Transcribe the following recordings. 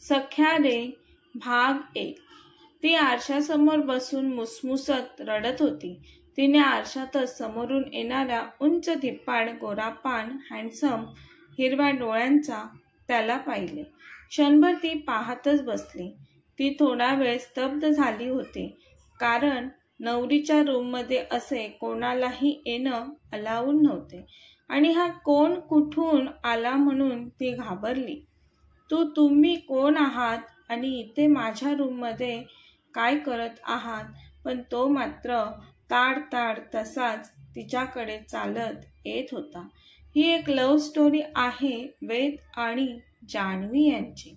सख्या रे भाग 1. ती आरशासमोर बसून मुसमुसत रडत होती. तिने आरशातच समोरून येणारा उंच धिप्पाड गोरापान हँडसम हिरव्या डोळ्यांचा त्याला पाहिले. क्षणभर ती पाहतच बसली. ती थोडा वेळ स्तब्ध झाली होती, कारण नवरीच्या रूममध्ये असे कोणालाही येणं अलाउड नव्हते आणि हा कोण कुठून आला म्हणून ती घाबरली. तुम्ही कोण आहात आणि इथे माझ्या रूममध्ये काय करत आहात? पण तो मात्र ताड तसाच तिच्याकडे चालत येत होता. ही एक लव्ह स्टोरी आहे वेद आणि जान्हवी यांची.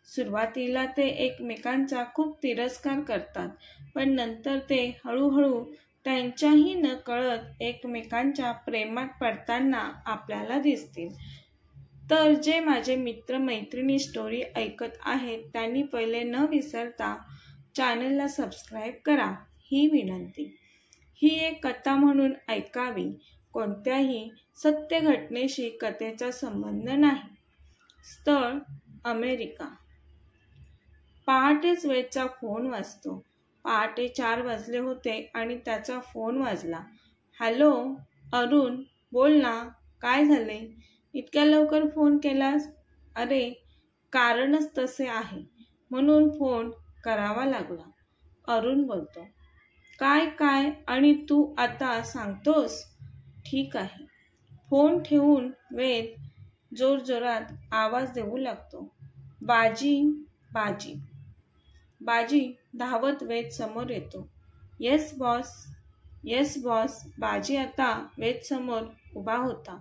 सुरुवातीला ते एकमेकांचा खूप तिरस्कार करतात, पण नंतर ते हळूहळू त्यांच्याही नकळत एकमेकांच्या प्रेमात पडताना आपल्याला दिसतील. तर जे माझे मित्र मैत्रिणी स्टोरी ऐकत आहेत त्यांनी पहिले न विसरता चॅनलला सबस्क्राईब करा ही विनंती. ही एक कथा म्हणून ऐकावी. कोणत्याही सत्य घटनेशी कथेचा संबंध नाही. स्थळ अमेरिका. पहाटेच वेदचा फोन वाजतो. पहाटे 4 वाजले होते आणि त्याचा फोन वाजला. हॅलो अरुण, बोल ना, काय झाले? इतक्या लवकर फोन केलास? अरे कारणच तसे आहे म्हणून फोन करावा लागला. अरुण बोलतो. काय आणि तू आता सांगतोस? ठीक आहे. फोन ठेवून वेद जोरजोरात आवाज देऊ लागतो. बाजी बाजी बाजी धावत वेद समोर येतो. Yes boss. बाजी आता वेद समोर उभा होता.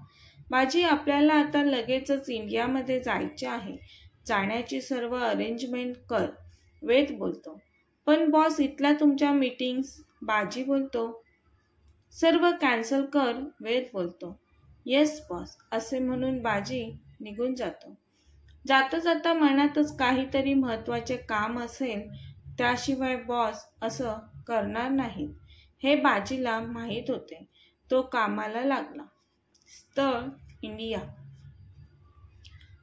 बाजी, आपल्याला आता लगेचच इंडियामध्ये जायचे आहे. जाण्याची सर्व अरेंजमेंट कर, वेद बोलतो. पण बॉस, इथल्या तुमच्या मीटिंग्स? बाजी बोलतो. सर्व कॅन्सल कर, वेद बोलतो. येस बॉस, असे म्हणून बाजी निघून जातो. जाता मनातच काहीतरी महत्त्वाचे काम असेल, त्याशिवाय बॉस असं करणार नाहीत हे बाजीला माहीत होते. तो कामाला लागला. स्थळ इंडिया.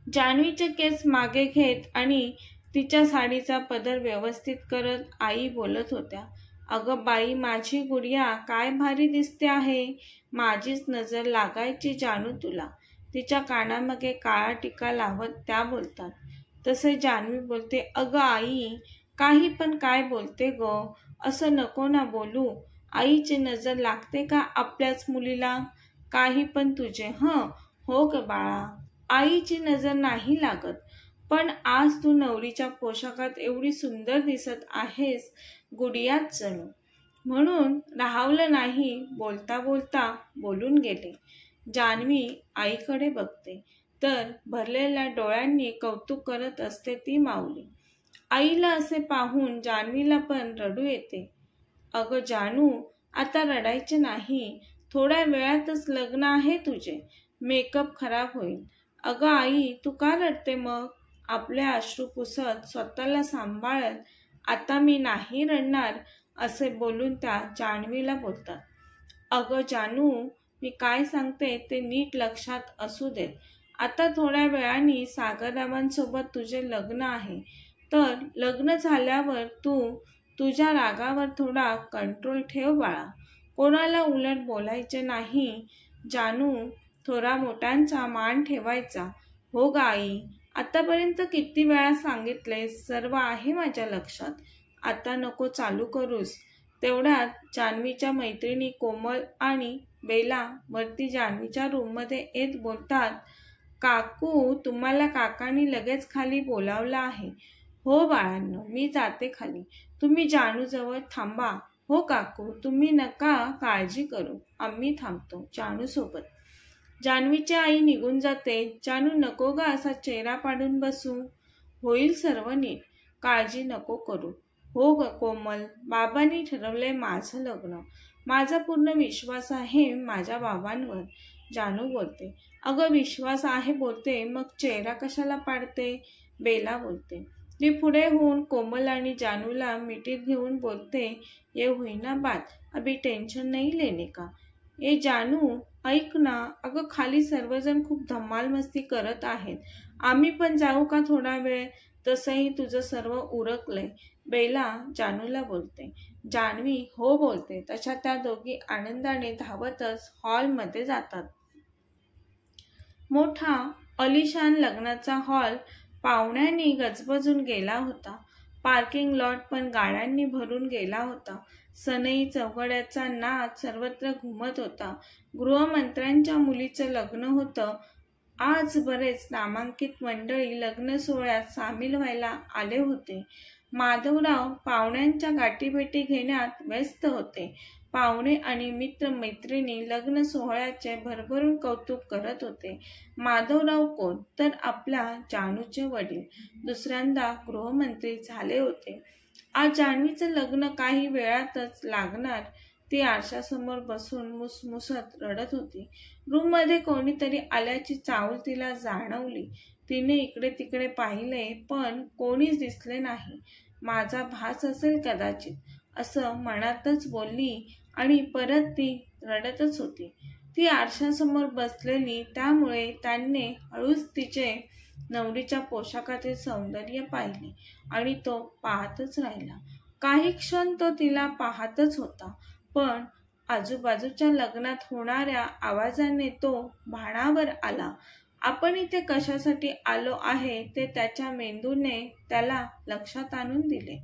जान्हवीचे केस मागे घेत आणि तिच्या साडीचा पदर व्यवस्थित करत आई बोलत होत्या. अगं बाई, माझी गुडिया काय भारी दिसते आहे. माझीच नजर लागायची जानू तुला. तिच्या कानामागे काळा टिका लावत त्या बोलतात. तसे जान्हवी बोलते. अगं आई, काही पण काय बोलते ग? असं नको ना बोलू. आईची नजर लागते का आपल्याच मुलीला? काही पण तुझे हो ग बाळा, आईची नजर नाही लागत. पण आज तू नवरीच्या पोशाखात एवढी सुंदर दिसत आहेस, गुडियाच जणू. म्हणून राहवलं नाही, बोलता बोलून गेले. जान्हवी आईकडे बघते तर भरलेल्या डोळ्यांनी कौतुक करत असते ती माऊली. आईला असे पाहून जान्हवीला पण रडू येते. अगं जानू, आता रडायचे नाही. थोड्या वेळातच लग्न आहे तुझे. मेकअप खराब होईल. अगं आई, तू का रडते मग? आपले अश्रू पुसत स्वतःला सांभाळत आता मी नाही रडणार असे बोलून त्या जान्हवीला बोलतात. अगं जानू, मी काय सांगते ते नीट लक्षात असू देत. आता थोड्या वेळाने सागररावांसोबत तुझे लग्न आहे. तर लग्न झाल्यावर तू तुझ्या रागावर थोडा कंट्रोल ठेव बाळा. कोणाला उलट बोलायचे नाही. जानू, थोडा मोठ्यांचा मान ठेवायचा. हो ग आई, आतापर्यंत किती वेळा सांगितले, सर्व आहे माझ्या लक्षात. आता नको चालू करूस. तेवढ्यात जान्हवीच्या मैत्रिणी कोमल आणि बेला वरती जान्हवीच्या रूममध्ये येत बोलतात. काकू, तुम्हाला काकांनी लगेच खाली बोलावलं आहे. हो बाळांनो, मी जाते खाली. तुम्ही जानूजवळ थांबा. हो काकू, तुम्ही नका काळजी करू, आम्ही थांबतो जानू सोबत. जान्हवीची आई निघून जाते. जानू, नको ग असा चेहरा पाडून बसू. होईल सर्व नीट, काळजी नको करू. हो ग कोमल, बाबांनी ठरवलंय माझं लग्न. माझा पूर्ण विश्वास आहे माझ्या बाबांवर, जानू बोलते. अगं विश्वास आहे बोलते, मग चेहरा कशाला पाडते? बेला बोलते. ती पुढे होऊन कोमल आणि जानूला मिठीत घेऊन बोलते. ये हुई ना बात, अभी टेन्शन नहीं लेने का. ए जानू, ऐक ना. अगं खाली सर्वजण खूप धमाल मस्ती करत आहेत आम्ही पण जाऊ का थोडा वेळ? तसंही तुझं सर्व उरकलंय. बेला जानूला बोलते. जान्हवी हो बोलते. तशा त्या दोघी आनंदाने धावतच हॉलमध्ये जातात. मोठा अलिशान लग्नाचा हॉल पाहुण्यांनी गजबजून गेला होता. पार्किंग लॉट पण गाड्यांनी भरून गेला होता. सनई चौघड्याचा नाच सर्वत्र घुमत होता. गृहमंत्र्यांच्या मुलीचं लग्न होतं. आज बरेच नामांकित मंडळी लग्न सोहळ्यात सामील व्हायला आले होते. माधवराव पाहुण्यांच्या गाठीभेटी घेण्यात व्यस्त होते. पाहुणे आणि मित्र-मैत्रिणी लग्न सोहळ्याचे भरभरून कौतुक करत होते. माधवराव कोण तर आपल्या जानूचे वडील दुसऱ्यांदा गृहमंत्री झाले होते. आज जान्हवीचं लग्न काही वेळातच लागणार. ती आरशासमोर बसून मुसमुसत रडत होती. रूममध्ये कोणीतरी आल्याची चाहूल तिला जाणवली. तिने इकडे तिकडे पाहिले पण कोणीच दिसले नाही. माझा भास असेल कदाचित, असं मनातच बोलली आणि परत ती रडतच होती. ती आरशासमोर बसलेली त्यामुळे त्याने हळूच तिचे नवरीच्या पोशाखातील सौंदर्य पाहिले आणि तो पाहतच राहिला. काही क्षण तो तिला पाहतच होता, पण आजूबाजूच्या लग्नात होणाऱ्या आवाजाने तो भानावर आला. आपण इथे कशासाठी आलो आहे ते त्याच्या मेंदूने त्याला लक्षात आणून दिले.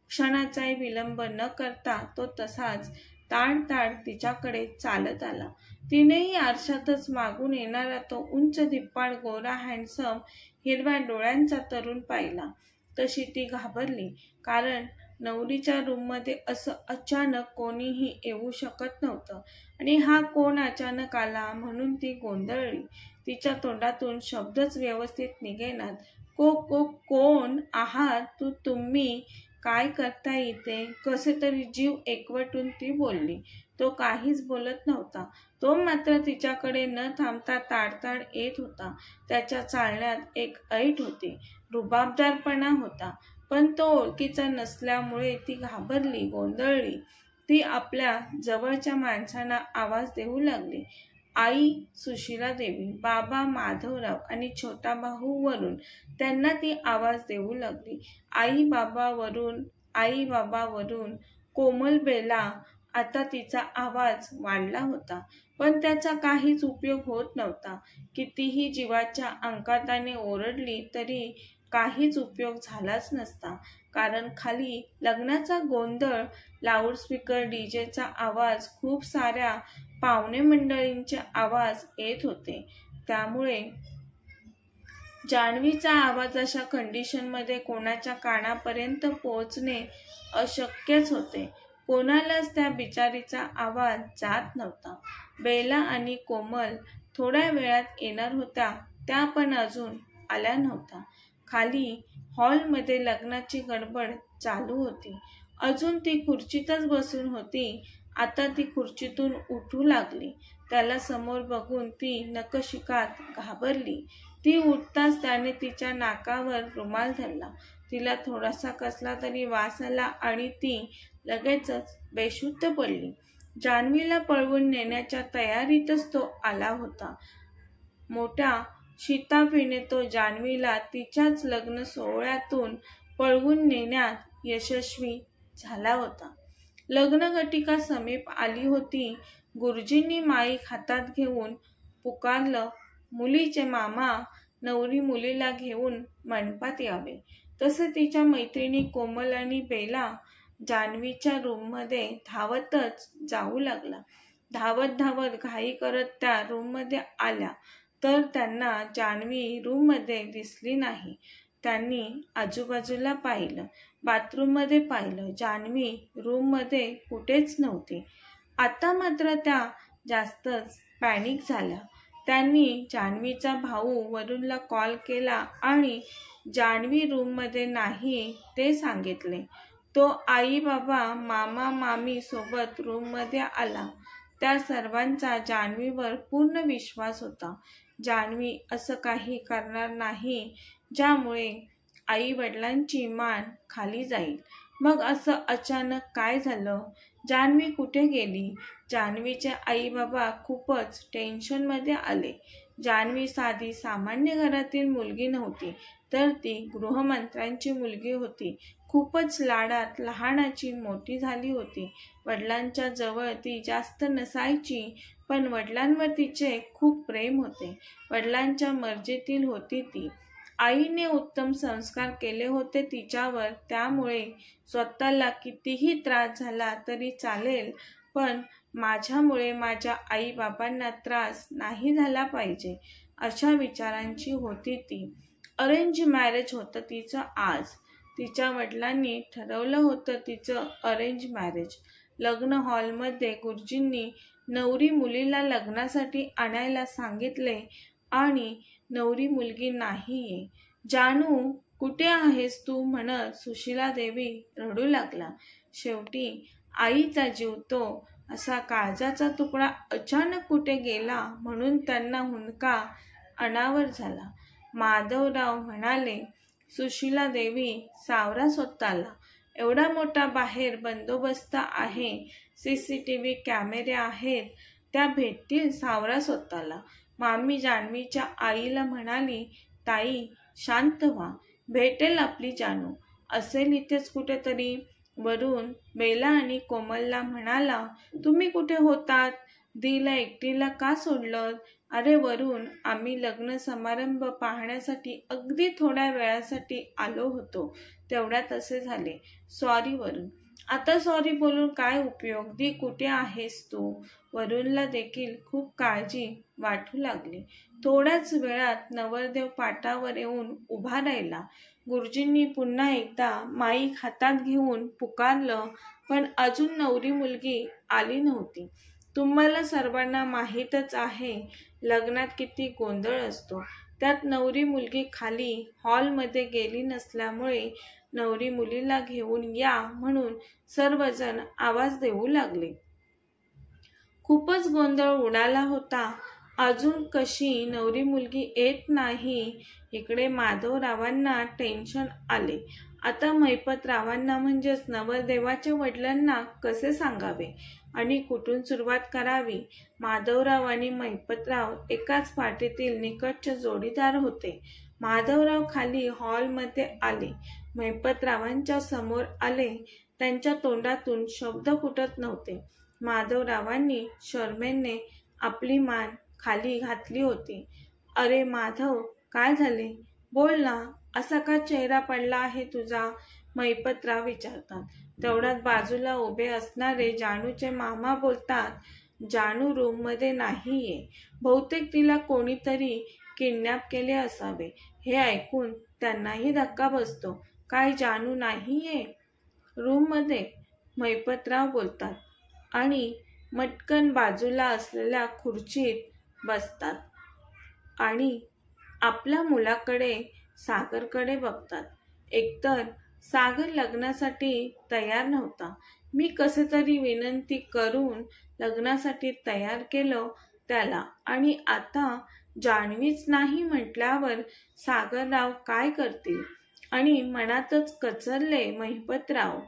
क्षणाचाही विलंब न करता तो तसाच ताड तिच्याकडे चालत आला. तिनेही आरशातच मागून येणारा तो उंच धिप्पाड गोरा हँडसम हिरव्या डोळ्यांचा तरुण पाहिला. तशी ती घाबरली, कारण नवरीच्या रूममध्ये असं अचानक कोणीही येऊ शकत नव्हतं आणि हा कोण अचानक आला म्हणून ती गोंधळली. तिच्या तोंडातून शब्दच व्यवस्थित निघेनात. कोण आहात तुम्ही? काय करता इथे? कसे तरी जीव एकवटून ती बोलली. तो काहीच बोलत नव्हता. तो मात्र तिच्याकडे न थांबता ताडताड येत होता. त्याच्या चालण्यात एक ऐट होती, रुबाबदारपणा होता, पण तो ओळखीचा नसल्यामुळे ती घाबरली, गोंधळली. ती आपल्या जवळच्या माणसांना आवाज देऊ लागली. आई सुशीलादेवी, बाबा माधवराव आणि छोटा भाऊ वरुण. त्यांना ती आवाज देऊ लागली. आई बाबा वरुण. कोमल बेला. आता तिचा आवाज वाढला होता, पण त्याचा काहीच उपयोग होत नव्हता. कितीही जीवाच्या अंकाताने ओरडली तरी काहीच उपयोग झालाच नसता, कारण खाली लग्नाचा गोंधळ, लाऊडस्पीकर, डीजेचा आवाज, खूप साऱ्या पाहुणे मंडळींचे आवाज येत होते. त्यामुळे जान्हवीचा आवाज अशा कंडिशनमध्ये कोणाच्या कानापर्यंत पोहोचणे अशक्यच होते. कोणालाच त्या बिचारीचा आवाज जात नव्हता. बेला आणि कोमल थोड्या वेळात येणार होत्या, त्या पण अजून आल्या नव्हत्या. खाली हॉलमध्ये लग्नाची गडबड चालू होती. अजून ती खुर्चीतच बसून होती. आता ती खुर्चीतून उठू लागली. त्याला समोर बघून ती नकशिकात घाबरली. ती उठताच त्याने तिच्या नाकावर रुमाल धरला. तिला थोडासा कसला तरी वास आला आणि ती लगेचच बेशुद्ध पडली. जान्हवीला पळवून नेण्याच्या तयारीतच तो आला होता. मोठ्या शिताफीने तो जान्हवीला तिच्याच लग्न सोहळ्यातून पळवून नेण्यात यशस्वी झाला होता. लग्नघटिका समीप आली होती. गुरुजींनी माईक हातात घेऊन पुकारलं, मुलीचे मामा नवरी मुलीला घेऊन मंडपात यावे. तसे तिच्या मैत्रिणी कोमल आणि बेला जान्हवीच्या रूममध्ये धावतच जाऊ लागला. धावत घाई करत त्या रूममध्ये आल्या तर त्यांना जान्हवी रूममध्ये दिसली नाही. त्यांनी आजूबाजूला पाहिलं, बाथरूममध्ये पाहिलं. जान्हवी रूममध्ये कुठेच नव्हती. आता मात्र त्या जास्तच पॅनिक झाल्या. त्यांनी जान्हवीचा भाऊ वरुणला कॉल केला आणि जान्हवी रूममध्ये नाही ते सांगितले. तो आई बाबा मामा मामी सोबत रूममध्ये आला. त्या सर्वांचा जान्हवीवर पूर्ण विश्वास होता. जान्हवी असं काही करणार नाही ज्यामुळे आई वडिलांची मान खाली जाईल. मग असं अचानक काय झालं? जान्हवी कुठे गेली? जान्हवीचे आई बाबा खूपच टेन्शनमध्ये आले. जान्हवी साधी सामान्य घरातील मुलगी नव्हती, तर ती गृहमंत्र्यांची मुलगी होती. खूपच लाडात लहानाची मोठी झाली होती. वडिलांच्या जवळ ती जास्त नसायची, पण वडिलांवर तिचे खूप प्रेम होते. वडिलांच्या मर्जीतील होती ती. आईने उत्तम संस्कार केले होते तिच्यावर, त्यामुळे स्वतःला कितीही त्रास झाला तरी चालेल, पण माझ्यामुळे माझ्या आई-बाबांना त्रास नाही झाला पाहिजे, अशा विचारांची होती ती. अरेंज मॅरेज होतं तिचं आज. तिच्या वडिलांनी ठरवलं होतं तिचं अरेंज मॅरेज. लग्न हॉलमध्ये गुरुजींनी नवरी मुलीला लग्नासाठी आणायला सांगितले आणि नवरी मुलगी नाहीये. जानू, कुठे आहेस तू, म्हणत सुशीला देवी रडू लागला. शेवटी आईचा जीव तो असा काळजाचा तुकडा अचानक कुठे गेला म्हणून त्यांना हुंदका अनावर झाला. माधवराव म्हणाले, सुशीला देवी, सावरा स्वतःला. एवढा मोठा बाहेर बंदोबस्त आहे, CCTV कॅमेरे आहेत, त्या भेटतील, सावरा स्वतःला. मामी जान्हवीच्या आईला म्हणाली, ताई शांत व्हा, भेटेल आपली जानू, असेल इथेच कुठेतरी. वरून बेला आणि कोमलला म्हणाला, तुम्ही कुठे होतात? दीला एकटीला का सोडलं? अरे वरून, आम्ही लग्न समारंभ पाहण्यासाठी अगदी थोड्या वेळासाठी आलो होतो, तेवढ्यात असे झाले. सॉरी वरून. आता सॉरी बोलून काय उपयोग? दी, कुठे आहेस तू? वरूणला देखील खूप काळजी वाटू लागली. थोड्याच वेळात नवरदेव पाटावर येऊन उभा राहिला. गुरुजींनी पुन्हा एकदा माईक हातात घेऊन पुकारलं, पण अजून नवरी मुलगी आली नव्हती. तुम्हाला सर्वांना माहीतच आहे लग्नात किती गोंधळ असतो. त्यात नवरी मुलगी खाली हॉलमध्ये गेली नसल्यामुळे नवरी मुलीला घेऊन या म्हणून सर्वजण आवाज देऊ लागले. खूपच गोंधळ उडाला होता. अजून कशी नवरी मुलगी येत नाही? इकडे माधवरावांना टेन्शन आले. आता महिपतरावांना म्हणजेच नवरदेवाच्या वडिलांना कसे सांगावे आणि कुठून सुरुवात करावी? माधवराव आणि महिपतराव एकाच पार्टीतील निकटचे जोडीदार होते. माधवराव खाली हॉलमध्ये आले. महिपतरावांच्या समोर आले. त्यांच्या तोंडातून शब्द फुटत नव्हते. माधवरावांनी शरमेने आपली मान खाली घातली होती. अरे माधव, काय झाले? बोल ना, असा का चेहरा पडला आहे तुझा? महिपतराव विचारतात. तेवढ्यात बाजूला उभे असणारे जानूचे मामा बोलतात, जानू रूममध्ये नाहीये. बहुतेक तिला कोणीतरी किडनॅप केले असावे. हे ऐकून त्यांनाही धक्का बसतो. काय जानू नाहीये रूममध्ये? महिपतराव बोलतात आणि मटकन बाजूला असलेल्या खुर्चीत बसतात आणि आपल्या मुलाकडे, सागरकडे बघतात. एकतर सागर लग्नासाठी तयार नव्हता. मी कसे तरी विनंती करून लग्नासाठी तयार केलं त्याला, आणि आता जान्हवीच नाही म्हटल्यावर सागरराव काय करतील? आणि मनातच कचरले महिपतराव.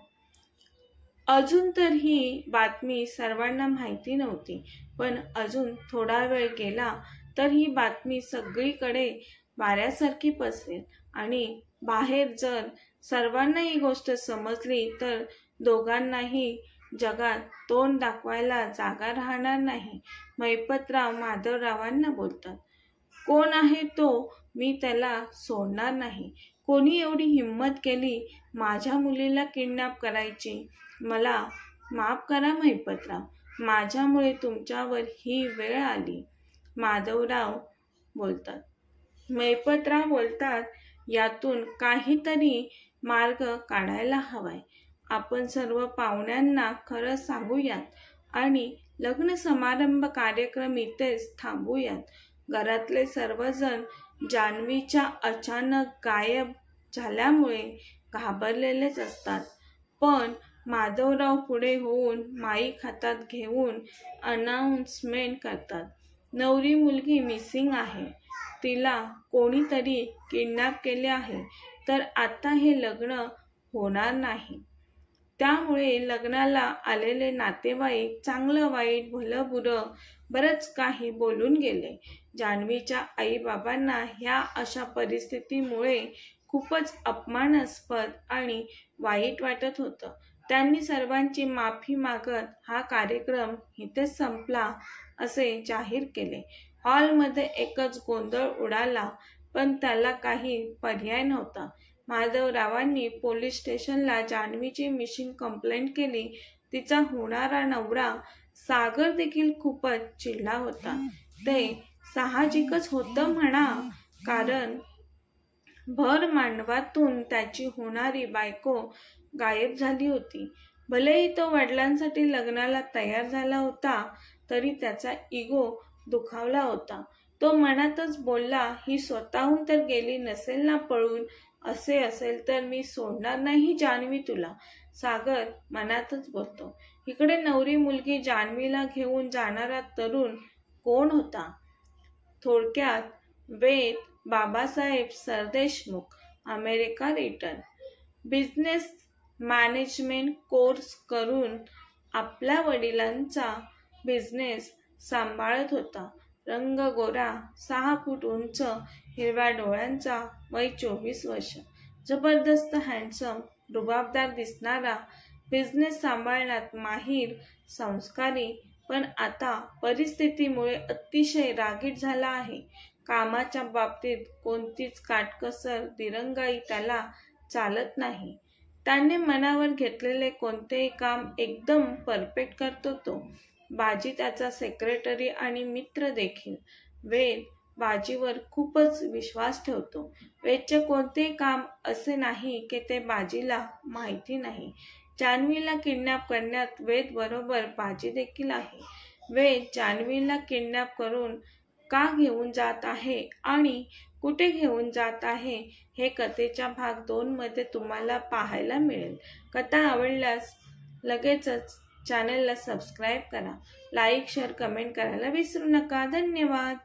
अजून तर ही बातमी सर्वांना माहिती नव्हती, पण अजून थोडा वेळ गेला तर ही बातमी सगळीकडे वाऱ्यासारखी पसरेल आणि बाहेर जर सर्वांना ही गोष्ट समजली तर दोघांनाही जगात तोंड दाखवायला जागा राहणार नाही. महिपतराव माधवरावांना बोलतात, कोण आहे तो? मी त्याला सोडणार नाही. कोणी एवढी हिंमत केली माझ्या मुलीला किडनॅप करायची? मला माफ करा महिपतराव, माझ्यामुळे तुमच्यावर ही वेळ आली. माधवराव बोलतात. महिपतराव बोलतात, यातून काहीतरी मार्ग काढायला हवाय. आपण सर्व पाहुण्यांना खरं सांगूयात आणि लग्न समारंभ कार्यक्रम इथेच थांबूयात. घरातले सर्वजण जान्हवीच्या अचानक गायब झाल्यामुळे घाबरलेलेच असतात. पण माधवराव पुढे होऊन माईक हातात घेऊन अनाउन्समेंट करतात, नवरी मुलगी मिसिंग आहे. तिला कोणीतरी किडनॅप केले आहे. तर आता हे लग्न होणार नाही. त्यामुळे लग्नाला आलेले नातेवाईक चांगलं वाईट भलं बुरं बरंच काही बोलून गेले. जान्हवीच्या आईबाबांना ह्या अशा परिस्थितीमुळे खूपच अपमानास्पद आणि वाईट वाटत होतं. त्यांनी सर्वांची माफी मागत हा कार्यक्रम इथेच संपला असे जाहीर केले. हॉलमध्ये एकच गोंधळ उडाला, पण त्याला काही पर्याय नव्हता. माधवरावांनी पोलीस स्टेशनला जान्हवीची मिसिंग कंप्लेंट केली. तिचा होणारा नवरा सागर देखील खूपच चिडला होता. ते साहजिकच होतं म्हणा, कारण भर मांडवातून त्याची होणारी बायको गायब झाली होती. भलेही तो वडिलांसाठी लग्नाला तयार झाला होता, तरी त्याचा इगो दुखावला होता. तो मनातच बोलला, ही स्वतःहून तर गेली नसेल ना पळून. असे असेल तर मी सोडणार नाही जान्हवी तुला, सागर मनातच बोलतो. इकडे नवरी मुलगी जान्हवीला घेऊन जाणारा तरुण कोण होता? थोडक्यात Ved Babasaheb Sardeshmukh, America return. Business management course करून आपल्या वडिलांचा बिझनेस सांभाळत होता. रंग गोरा, 6 फूट उंच, हिरव्या डोळ्यांचा, वय 24 वर्ष. जबरदस्त हँडसम, रुबाबदार दिसणारा, बिझनेस सांभाळण्यात माहीर, संस्कारी, पण आता परिस्थितीमुळे अतिशय रागीट झाला आहे. कामाच्या बाबतीत कोणतीच काटकसर, दिरंगाई त्याला चालत नाही. त्याने मनावर घेतलेले कोणतेही काम एकदम परफेक्ट करतो तो. बाजी त्याचा सेक्रेटरी आणि मित्र देखील. वेद बाजीवर खूपच विश्वास ठेवतो. वेदचे कोणतेही काम असे नाही की ते बाजीला माहिती नाही. जान्हवीला किडनॅप करण्यात वेद बरोबर बाजी देखील आहे. वेद जान्हवीला किडनॅप करून का घेऊन जात आहे आणि कुठे घेऊन जात आहे हे कथेच्या भाग 2 मध्ये तुम्हाला पाहायला मिळेल. कथा आवडल्यास लगेचच चॅनलला सबस्क्राईब करा. लाईक, शेअर, कमेंट करायला विसरू नका. धन्यवाद.